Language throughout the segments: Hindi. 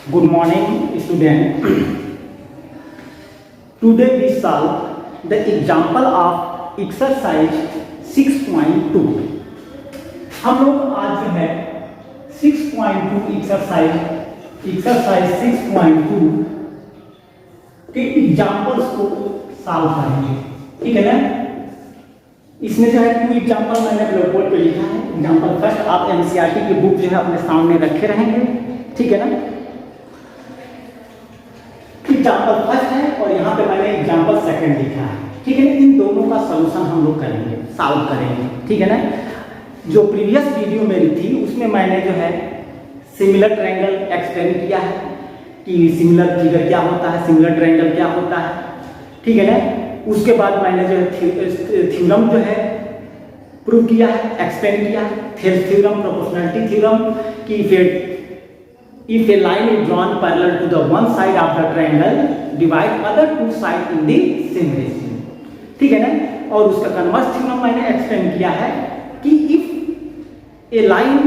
Good morning, student. Today we solve the example of exercise 6.2. हम लोग आज जो है 6.2 एक्सरसाइज 6.2 के एग्जाम्पल्स को सॉल्व करेंगे, ठीक है ना। इसमें जो है 2 एग्जाम्पल मैंने ब्लैक बोर्ड पे लिखा है। एग्जाम्पल फर्स्ट आप एनसीईआरटी की बुक जो है अपने सामने रखे रहेंगे, ठीक है ना। एग्जाम्पल फर्स्ट है और यहाँ पे मैंने एग्जाम्पल सेकंड लिखा है, ठीक है ना। इन दोनों का सॉल्यूशन हम लोग करेंगे, सॉल्व करेंगे, ठीक है ना। जो प्रीवियस वीडियो मेरी थी उसमें मैंने जो है सिमिलर ट्रायंगल एक्सप्लेन किया है कि सिमिलर फिगर क्या होता है, सिमिलर ट्रायंगल क्या होता है, ठीक है ना। उसके बाद मैंने जो है थ्योरम जो है प्रूव किया है, एक्सप्लेन किया थ्योरम, प्रोपोर्शनैलिटी थ्योरम कि if a line is drawn parallel to the one side of the triangle, divide other two sides in the same ratio, ठीक है ना। और उसका कन्वर्स थ्योरम मैंने एक्सप्लेन किया है कि if a line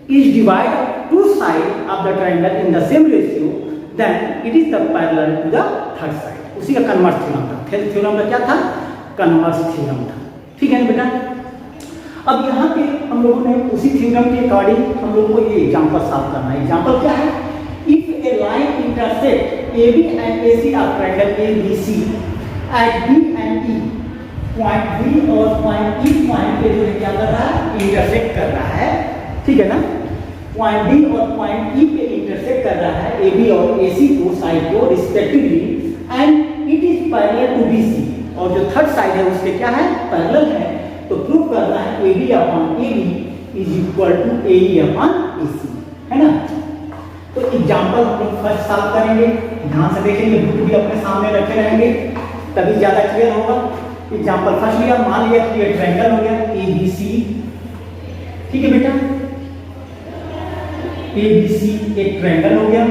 is divide two sides of the triangle in the same ratio, then it is the parallel to the third side. उसी का कन्वर्स थ्योरम था। थ्योरम का क्या था? कन्वर्स थ्योरम था, ठीक है ना बेटा। अब यहाँ पे हम लोगों ने उसी थ्योरम के अकॉर्डिंग हम लोगों को ये एग्जांपल सॉल्व करना है। एग्जांपल क्या है? If a line intersect AB and AC of triangle ABC at B and E, point B और पॉइंट E पॉइंट पे जो है क्या कर रहा है? इंटरसेक्ट कर रहा है, ठीक है ना। पॉइंट B और पॉइंट E पे इंटरसेक्ट कर रहा है AB और AC को साइड को respectively, and it is parallel to BC, और जो थर्ड साइड है उसके क्या है? पैरेलल है। तो प्रूव करना है AB upon AB is equal to AE upon AC, है ना। तो एग्जांपल हम लोग फर्स्ट सॉल्व करेंगे, ध्यान से देखेंगे, बुक भी अपने सामने रखे रहेंगे तभी ज्यादा क्लियर होगा। एग्जांपल फर्स्ट लिया, मान लिया कि ये ट्रायंगल हो गया ABC, ठीक है बेटा। ABC एक ट्रायंगल हो गया,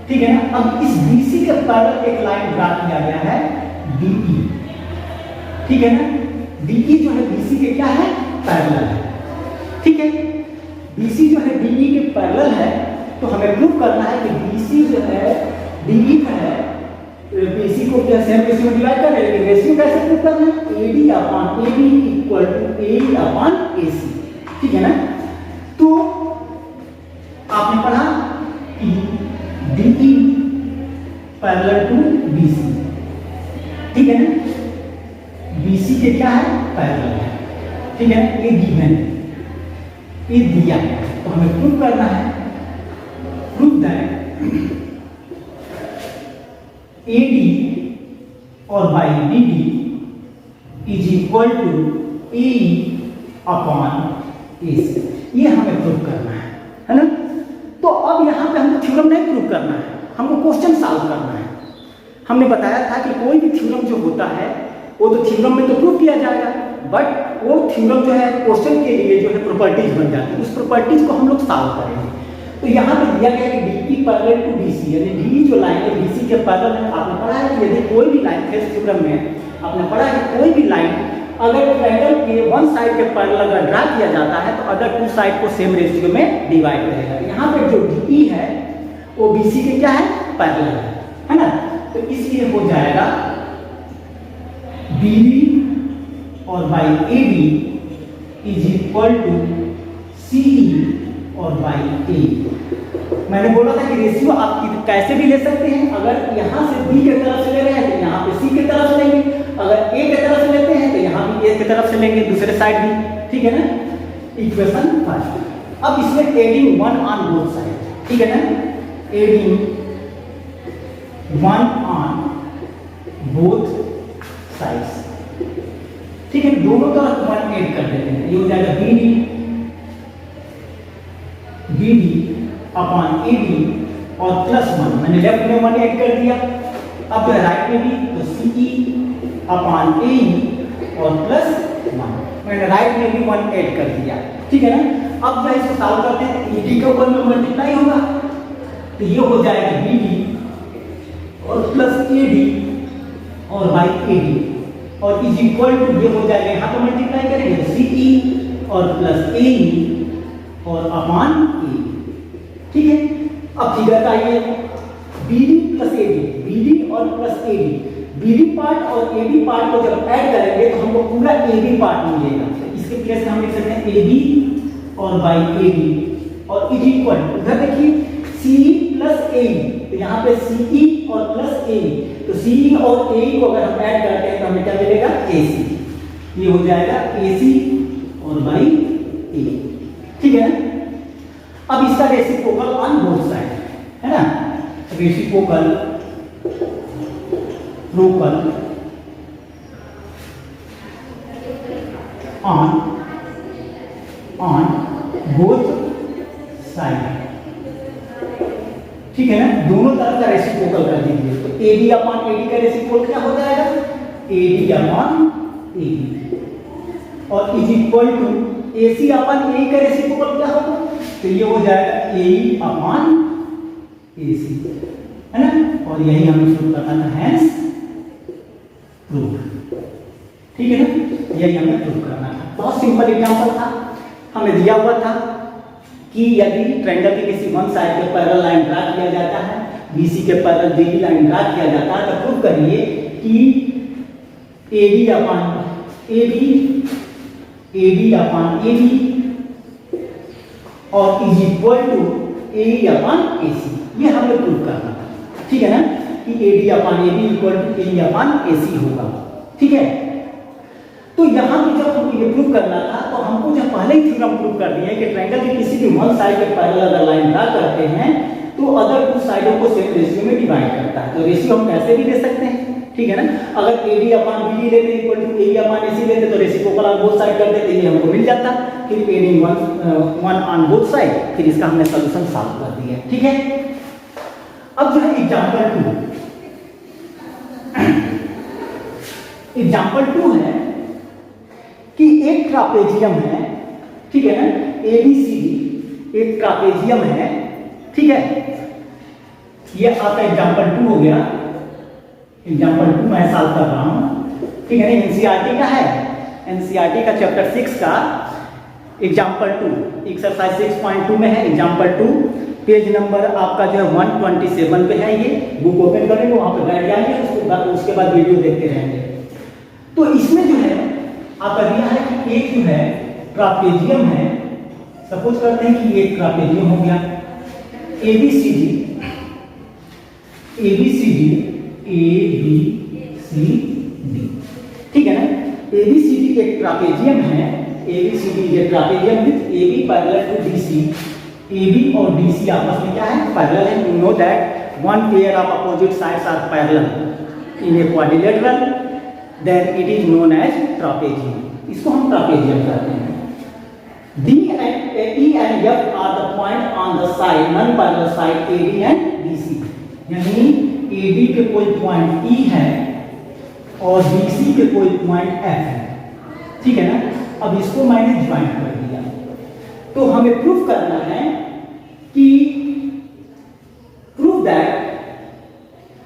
ठीक है ना। अब इस BC के पैरेलल एक लाइन ड्रा किया गया है DE, ठीक है ना। DE जो है BC के क्या है? पैरेलल है, ठीक है। BC जो है DE के पैरेलल है, तो हमें प्रूव करना है कि BC जो है DE का है, BC को क्या सेम रेशियो में डिवाइड करें, लेकिन रेशियो कैसे प्रूव करना है? AD upon AB equal to AE upon AC, ठीक है ना। तो आपने पढ़ा कि DE पैरेलल टू BC, ठीक है ना। BC के क्या है? पैरेलल है, ठीक है। ये गिवन, ये दिया है, तो हमें प्रूव करना है, प्रूव दैट AD और by BD is equal to AE upon AC। ये हमें प्रूव करना है ना। तो अब यहाँ पे हमको थ्योरम नहीं प्रूव करना है, हमको क्वेश्चन सॉल्व करना है। हमने बताया था कि कोई भी थ्योरम जो होता है वो तो थ्योरम में तो प्रूव किया जाएगा, बट वो थ्योरम जो है क्वेश्चन के लिए जो है प्रॉपर्टीज बन जाती है, उस प्रॉपर्टीज को हम लोग सॉल्व करेंगे। तो यहाँ पे दिया गया है कि DE पैरेलल टू BC, यानी DE जो लाइन है BC के पैरेलल है। आपने पढ़ा है कि यदि कोई भी लाइन थे थ्योरम में आपने पढ़ा है कोई भी लाइन अगर ट्रायंगल के वन साइड के पैरेलल अगर ड्रा किया जाता है तो अदर टू साइड को सेम रेशियो में डिवाइड करेगा। यहाँ पे जो DE है वो BC के क्या है? पैरेलल है ना। तो इसलिए हो जाएगा BD और by AB is equal to CE और बाई AE। मैंने बोला था कि रेशियो आप कैसे भी ले सकते हैं। अगर यहाँ से B के तरफ से ले रहे हैं तो यहाँ पे C के तरफ से लेंगे, अगर A के तरफ से लेते हैं तो यहाँ भी A के तरफ से लेंगे, दूसरे साइड भी, ठीक है ना। Equation first. अब इसमें एडिंग 1 ऑन बोथ साइड, ठीक है ना। एडिंग 1 ऑन बोथ साइड्स, ठीक है। दोनों तरफ 1 ऐड कर देते हैं, ये हो जाएगा BD अपॉन AB और प्लस 1, मैंने लेफ्ट में 1 ऐड कर दिया। अब राइट में भी तो CE अपॉन AE और प्लस 1, मैंने राइट में भी 1 ऐड कर दिया, ठीक है ना। अब जो इसको सॉल्व करते हैं, ED का 1 में मल्टीप्लाई होगा तो ये हो जाएगा BD और प्लस AD और बाई AD और इज इक्वल टू ये हो जाएगा, यहाँ पे मल्टीप्लाई करेंगे तो CE और प्लस AE और अपॉन A, ठीक है। अब फिगर का ये BD प्लस AB, BD और प्लस AB, BD पार्ट और AB पार्ट को जब ऐड करेंगे तो हमको पूरा AB पार्ट मिलेगा। तो इसके प्लेस में हम लिख सकते हैं AB और बाई AB और इज इक्वल, उधर देखिए CE प्लस AE, तो यहाँ पे CE और प्लस AE, तो CE और AE को अगर हम ऐड करते हैं तो हमें क्या मिलेगा AC, ये हो जाएगा AC और बाई A, ठीक है ना। अब इसका रेसिप्रोकल ऑन बोथ साइड है ना, रेसिप्रोकल प्रोकल ऑन बोथ साइड, ठीक है ना, दोनों तरफ का रेसिप्रोकल कर दीजिए। तो AD अपॉन AD का रेसिप्रोकल क्या हो जाएगा, AD अपॉन AD और is equal to AC upon AE का रेसिप्रोकल क्या होगा, तो ये हो जाएगा AE अपॉन AC, है ना। और यही हमें प्रूव करना था, हेंस प्रूव, ठीक है ना, यही हमें प्रूव करना था। बहुत सिंपल एग्जांपल था, हमें दिया हुआ था कि यदि ट्रायंगल के किसी वन साइड पे पैरेलल लाइन ड्रा किया जाता है, BC के पैरेलल DD लाइन ड्रा किया जाता है, तो प्रूव करिए कि AD upon AB, AD upon AB और is equal to AE upon AC, ये हमें प्रूव करना था, ठीक है ना, कि AD upon AB equal to AE upon AC होगा, ठीक है। तो यहाँ पे जब हमको ये प्रूव करना था तो हमको जब पहले ही थ्योरम प्रूव कर दिया कि ट्रायंगल के किसी भी वन साइड के पैरेलल अगर लाइन ड्रा करते हैं तो अदर टू साइडों को सेम रेशियो में डिवाइड करता है। तो रेशियो हम कैसे भी ले सकते हैं, ठीक है ना, अगर AD अपॉन BD लेते equal to AE upon AC लेते तो रेसिप्रोकल ऑन बोथ साइड कर देते, ये हमको मिल जाता, फिर adding one on both side, फिर इसका हमने सॉल्यूशन सॉल्व कर दिया, ठीक है। अब जो है एग्जांपल 2 है कि एक ट्रापेजियम है, ठीक है ना, ABCD एक ट्रापेजियम है, ठीक है। ये आपका एग्जांपल 2 हो गया, एग्जांपल 2 मैं सॉल्व कर रहा हूं, ठीक है ना। NCERT का है, NCERT का चैप्टर 6 का एग्जांपल 2 एक्सरसाइज 6.2 में है। एग्जांपल 2 पेज नंबर आपका जो है 127 पे है, ये बुक ओपन करेंगे, वहां पे बैठ जाएंगे, उसके बाद वीडियो देखते रहेंगे। तो इसमें जो है आपका दिया है कि एक जो है ट्रापेजियम है, सपोज करते हैं कि ये ट्रापेजियम हो गया, ABCD ठीक है ना। ABCD एक ट्रापेजियम है, ABCD ये trapezium with AB parallel to DC, AB और DC आपस में क्या है, पैरेलल है। You know that one pair of opposite sides are parallel in a quadrilateral, then it is known as trapezium, इसको हम ट्रापेजियम कहते हैं। D and E and F are the point on the side, non-parallel side AD and BC, यानी AD के कोई पॉइंट E है और BC के कोई पॉइंट F है, ठीक है ना। अब इसको मैंने ज्वाइन कर दिया, तो हमें प्रूफ करना है कि प्रूफ दैट,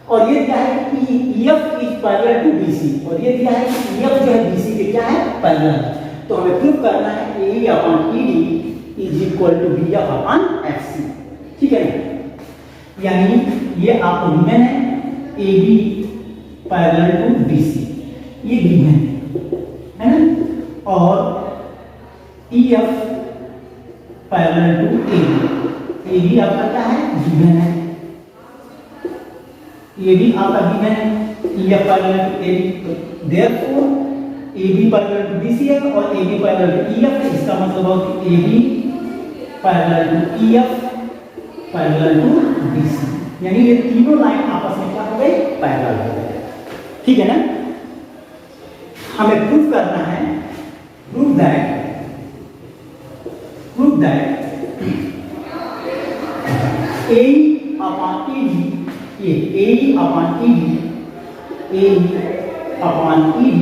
और ये क्या है कि EF is parallel to BC, और ये क्या है कि EF जो है BC के क्या है, पैरेलल। तो हमें प्रूफ करना है AE upon ED is equal to BF upon FC, ठीक है ना। यानी ये आपको गिवन है AB पैरेलल टू BC, ये गिवन है ना, और EF पैरेलल टू AB आपका क्या है, गिवन है, AB आपका गिवन है, EF parallel to AB, therefore AB parallel to BC है और AB पैरेलल टू EF है, इसका मतलब हो कि AB parallel to EF parallel to BC, यानी ये तीनों लाइन आपस में क्या हो गई, पैरेलल हो गए, ठीक है ना। हमें प्रूफ करना है, proof that AE upon ED, ये AE upon ED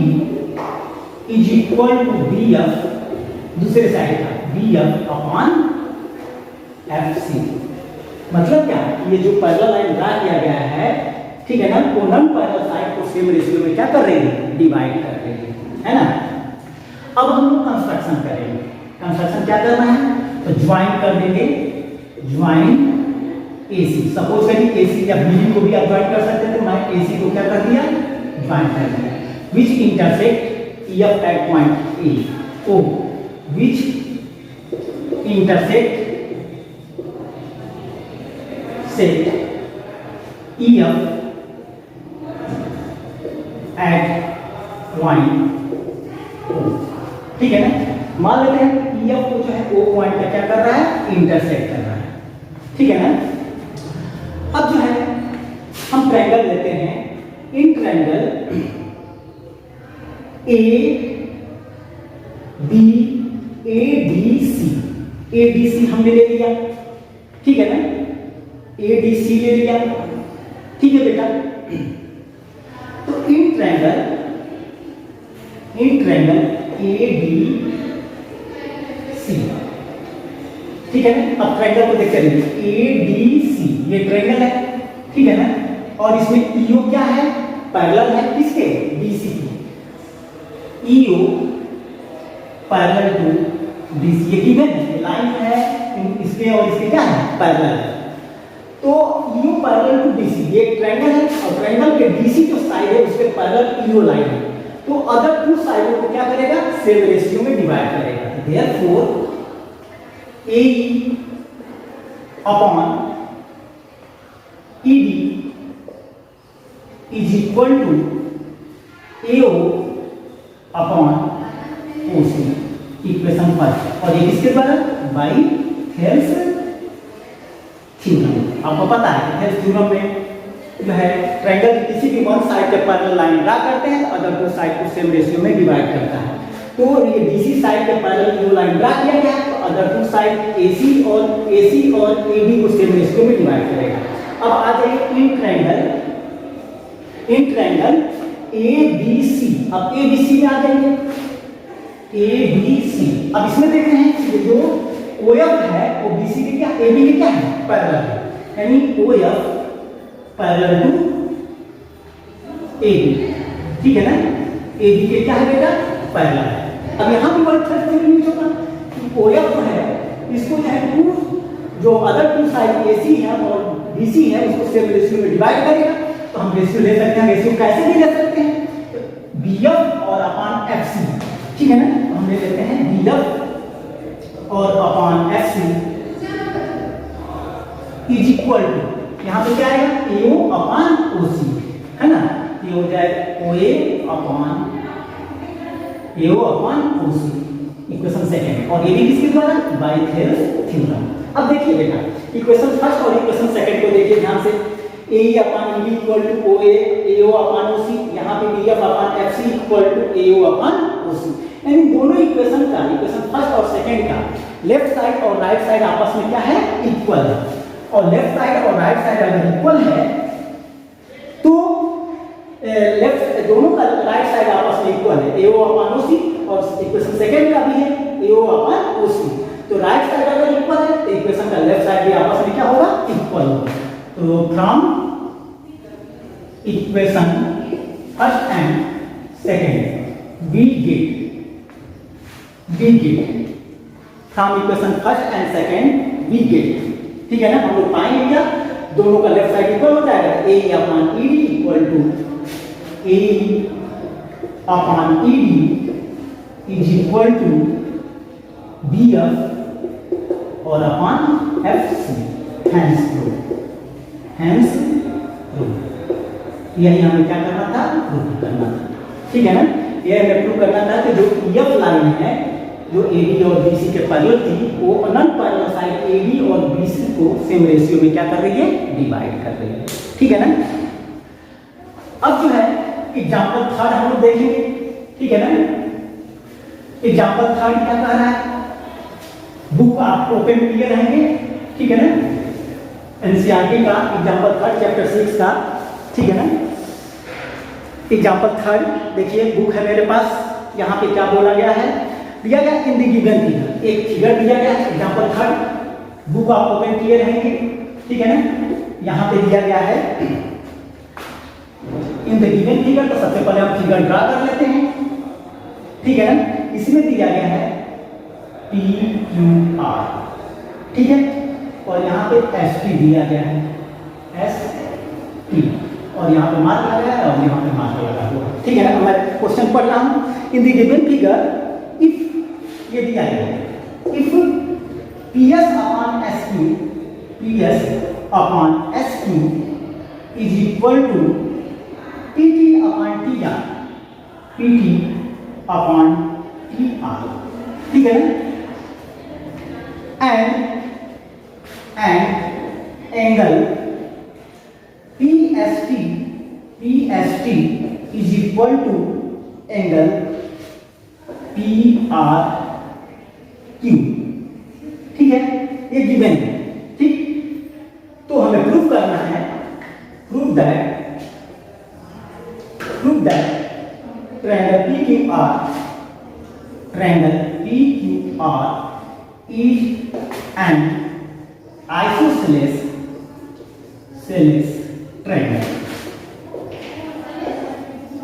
is equal to BF, दूसरे साइड का BF अपॉन FC। मतलब क्या, ये जो पैरेलल लाइन ड्रा किया गया है, ठीक है ना, वो नॉन पैरेलल साइड को सेम रेशियो में क्या कर रही है, डिवाइड कर रही है ना। अब हम लोग कंस्ट्रक्शन करेंगे, कंस्ट्रक्शन क्या करना है, तो ज्वाइन कर देंगे, ज्वाइन AC। सपोज करिए AC या BD को भी आप ज्वाइन कर सकते थे, मैं AC को क्या कर दिया, ज्वाइन कर दिया। Which intersect EF at point A, O which intersects EF at point O। ठीक है ना, मान लेते हैं EF को जो है O पॉइंट पे क्या कर रहा है, इंटरसेक्ट कर रहा है। ठीक है ना, अब जो है हम ट्रायंगल लेते हैं, इन ट्रायंगल ADC हमने ले लिया। ठीक है ना, ADC ले लिया। ठीक है बेटा, तो इन ट्रायंगल ADC, ठीक है ना। अब ट्रायंगल को देख चलिए, ADC ये ट्रायंगल है, ठीक है ना, और इसमें EO क्या है, पैरेलल है किसके, BC की। EO पैरेलल टू BC, ये गिवन है, लाइन है इसके और इसके क्या है, पैरेलल है। तो EO पैरेलल टू BC, ये ट्रायंगल है और ट्रायंगल के BC जो साइड है उसके पैरेलल EO लाइन है। तो अदर टू साइडों को क्या करेगा, सेम रेशियो में डिवाइड करेगा। Therefore AE upon ED is equal to AO upon OC, equation first. और ये किसके द्वारा, बाई थेल्स थ्योरम। आपको पता है थेल्स थ्योरम में जो है ट्रायंगल की किसी भी वन साइड के पैरेलल लाइन ड्रा करते हैं, अदर टू साइड को सेम रेशियो में डिवाइड करता है। तो ये BC साइड के पैरेलल जो लाइन ड्रा किया गया है, तो अदर टू साइड AC और AD को सेम रेशियो में डिवाइड करेगा। अब आ जाइए इन ट्रायंगल ABC। अब ABC में आ जाइए, ABC। अब इसमें देख रहे हैं कि जो OF है वो BC के क्या, AB के क्या है, पैरेलल है, यानी OF पैरेलल टू AB। ठीक है ना, AB के क्या है बेटा, पैरेलल है। अब यहाँ भी वही थर्ड थ्योरम यूज होगा कि OF जो है इसको जो है टू, जो अदर टू साइड AC है और BC है उसको सेम रेशियो में डिवाइड करेगा। तो हम रेशियो ले सकते हैं, रेशियो कैसे भी ले सकते हैं, BF और अपॉन FC। ठीक है ना, हम ले लेते हैं BF और upon FC is equal to, यहाँ पे क्या आएगा, AO अपॉन OC, है ना, ये हो जाएगा OA upon OC, equation second. और ये भी किसके द्वारा, बाई थेल्स थ्योरम। अब देखिए बेटा, इक्वेशन फर्स्ट और इक्वेशन सेकंड को देखिए ध्यान से। AE upon ED equal to OA, AO upon OC, यहाँ पे BF upon FC equal to AO upon OC। यानी दोनों इक्वेशन का, इक्वेशन फर्स्ट और सेकंड का लेफ्ट साइड और राइट साइड आपस में क्या है, इक्वल है। और लेफ्ट साइड और राइट साइड अगर इक्वल है तो लेफ्ट दोनों का राइट साइड आपस में इक्वल है, AO अपॉन OC, और इक्वेशन सेकंड का भी है AO अपॉन OC। तो राइट साइड अगर इक्वल है तो इक्वेशन का लेफ्ट साइड भी आपस में क्या होगा, इक्वल होगा। तो from equation first and second we get from equation first and second we get, ठीक है ना, हम लोग पाएंगे क्या, दोनों का लेफ्ट साइड इक्वल हो जाएगा। AE upon ED equal to AE upon ED is equal to BF और अपॉन FC। हैंस प्रूफ, यही हमें क्या करना था, प्रूफ करना था। ठीक है ना, ये हमें प्रूफ करना था कि जो EF लाइन है जो AD और BC के पैरेलल थी, वो नॉन पैरेलल साइड AD और BC को सेम रेशियो में क्या कर रही है, डिवाइड कर रही है। ठीक है ना, अब जो है एग्जांपल थर्ड हम लोग देखेंगे। ठीक है ना, एग्जांपल थर्ड क्या कह रहा है, बुक आप ओपन किए रहेंगे। ठीक है ना, NCERT का एग्जांपल थर्ड चैप्टर 6 का। ठीक है ना, एग्जांपल थर्ड देखिए, बुक है मेरे पास, यहाँ पे क्या बोला गया है, दिया गया इन द गिवन फिगर, एक फिगर दिया गया है एग्जांपल थर्ड, बुक आप ओपन किए रहेंगे। ठीक है ना, यहाँ पे दिया गया है इन द गिवन फिगर, तो सबसे पहले हम फिगर ड्रा कर लेते हैं। ठीक है ना, इसमें दिया गया है PQR। ठीक है, और यहाँ पे एस टी दिया गया है, एस टी, और यहाँ पे मार्क लगा है और यहाँ पे मार्क लगा हुआ है। ठीक है ना, मैं क्वेश्चन पढ़ रहा हूँ। In the given figure if ये दिया गया है, if P S upon S Q, P S upon S Q is equal to P T upon T R, P T upon T R. ठीक है ना, and angle PST is equal to angle PRQ। ठीक है, ये गिवन है। ठीक, तो हमें प्रूव करना है, prove that triangle PQR is an isosceles triangle।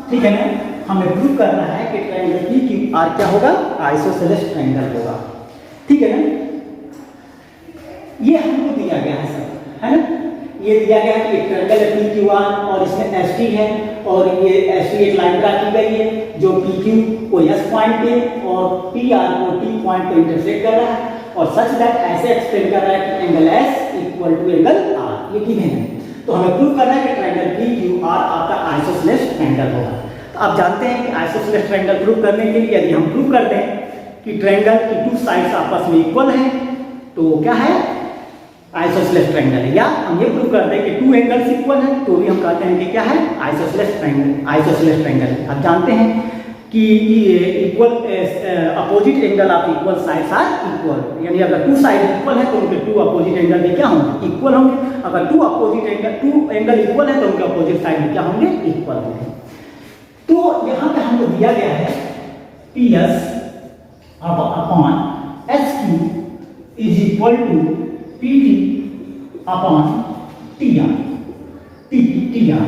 ठीक है ना, हमें प्रूव करना है कि ट्रायंगल PQR क्या होगा, आइसोसेलेस ट्रायंगल होगा। ठीक है ना, ये हमको दिया गया है सब, है ना, ये दिया गया है कि एक ट्रायंगल है PQR और इसमें ST है, और ये ST एक लाइन ड्रा की गई है जो PQ को S पॉइंट पे और PR को T पॉइंट पे इंटरसेक्ट कर रहा है, और सच दैट ऐसे एक्सप्लेन कर रहा है कि angle S equal to angle R, ये गिवन है। तो हमें प्रूव करना है कि ट्रायंगल PQR आपका आइसोसेलेस ट्रायंगल होगा। तो आप जानते हैं कि आइसोसेलेस ट्रायंगल प्रूव करने के लिए यदि हम प्रूव करते हैं कि ट्रायंगल की टू साइड्स आपस में इक्वल हैं, तो क्या है, आइसोसेलेस ट्रायंगल है। या हम ये प्रूव करते हैं कि टू एंगल्स इक्वल हैं, तो भी हम कहते हैं कि क्या है, आइसोसेलेस ट्रायंगल। आप जानते हैं कि equal opposite angle of equal sides are equal, यानी अगर टू साइड इक्वल है तो उनके टू अपोजिट एंगल भी क्या होंगे, इक्वल होंगे। अगर टू एंगल इक्वल है तो उनके अपोजिट साइड भी क्या होंगे, इक्वल होंगे। तो यहाँ पे हमको दिया गया है P S upon S Q is equal to P T upon T R, T R,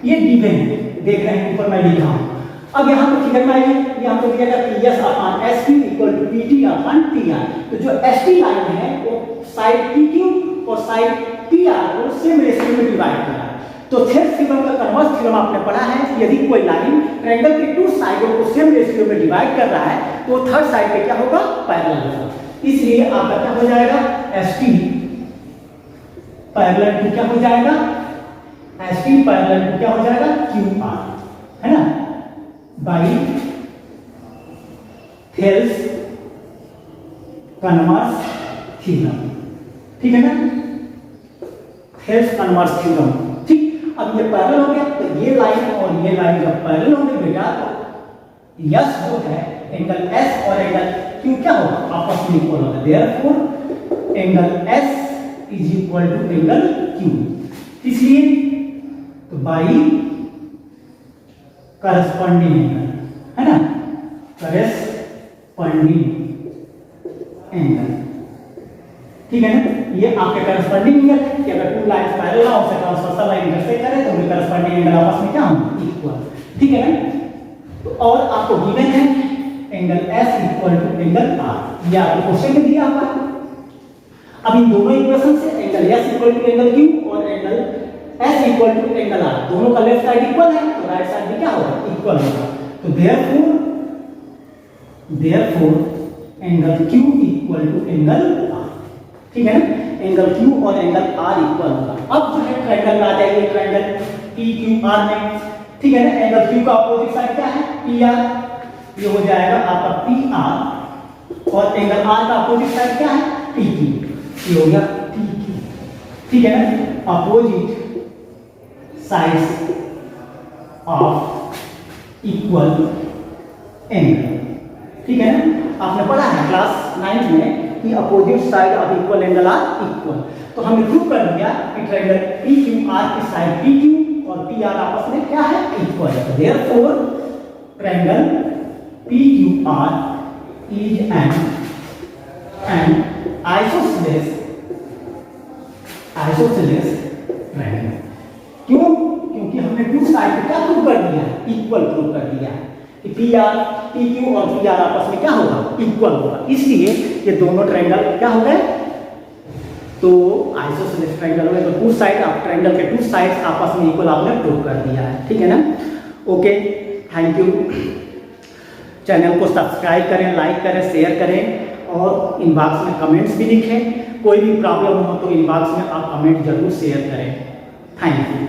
ये गिवन है, देख रहे हैं ऊपर मैं लिखा हूं। अब यहाँ पे फिगर में आइए, यहाँ पे दिया गया P S upon S Q equal to P T upon T R. तो जो एस टी लाइन है वो साइड पी क्यू और साइड टी आर को सेम रेशियो में डिवाइड कर रहा है। तो थेट थ्योरम का कन्वर्स थ्योरम आपने पढ़ा है कि यदि कोई लाइन ट्रायंगल के टू साइडों को सेम रेशियो में डिवाइड कर रहा है तो थर्ड साइड पे क्या होगा, पैरेलल होगा। इसलिए आपका क्या हो जाएगा, एस टी पैरेलल टू क्या हो जाएगा, एस टी पैरेलल टू क्या हो जाएगा, क्यू आर, है ना, बाई थेल्स कन्वर्स थ्योरम। ठीक है ना, थेल्स कन्वर्स थ्योरम। ठीक, अब ये पैरेलल हो गया, तो ये लाइन और ये लाइन जब पैरेलल होंगे बेटा, तो यस जो है एंगल एस और एंगल क्यू क्या होगा, आपस में इक्वल होगा। Therefore angle S is equal to angle Q. इसलिए तो बाई करस्पॉन्डिंग एंगल, है ना, करस्पॉन्डिंग एंगल। ठीक है ना, ये आपके करस्पॉन्डिंग एंगल कि अगर टू लाइंस पैरेलल हो उससे ट्रांसवर्सल लाइन इंटरसेक्ट करे तो उनके करस्पॉन्डिंग एंगल आपस में क्या होंगे, इक्वल। ठीक है ना, तो और आपको गिवन है angle S equal to angle R, ये आपको क्वेश्चन में दिया हुआ है। अब इन दोनों इक्वेशन से angle S equal to angle Q और angle S equal to angle R, दोनों का लेफ्ट साइड इक्वल है तो राइट साइड भी क्या होगा, इक्वल होगा। तो therefore angle Q equal to angle R। ठीक है ना, एंगल Q और एंगल R इक्वल होगा। अब जो है ट्रायंगल में आ जाएगी, ट्रायंगल PQR में। ठीक है ना, एंगल Q का अपोजिट साइड क्या है, PR, ये हो जाएगा आपका PR, और एंगल R का अपोजिट साइड क्या है, PQ, ये हो गया PQ। ठीक है ना, opposite sides of equal angle. ठीक है ना, आपने पढ़ा है क्लास 9 में कि opposite side of equal angle are equal. तो हमने प्रूव कर दिया कि ट्रायंगल PQR की साइड PQ और PR आपस में क्या है, इक्वल है। Therefore triangle PQR is an isosceles triangle। क्यों? क्योंकि हमने टू साइड पे क्या प्रूव कर दिया है, इक्वल प्रूव कर दिया है कि PQ और PR आपस में क्या होगा, इक्वल होगा। इसलिए ये दोनों ट्रायंगल क्या हो गए, तो आइसोसेलेस ट्रायंगल हो गया, तो टू साइड ऑफ ट्रायंगल के टू साइड्स आपस में इक्वल आपने प्रूव कर दिया है, ठीक है ना। Okay, thank you. चैनल को सब्सक्राइब करें, लाइक करें, शेयर करें और इनबॉक्स में कमेंट्स भी लिखें। कोई भी प्रॉब्लम हो तो इनबॉक्स में आप कमेंट जरूर शेयर करें। Thank you.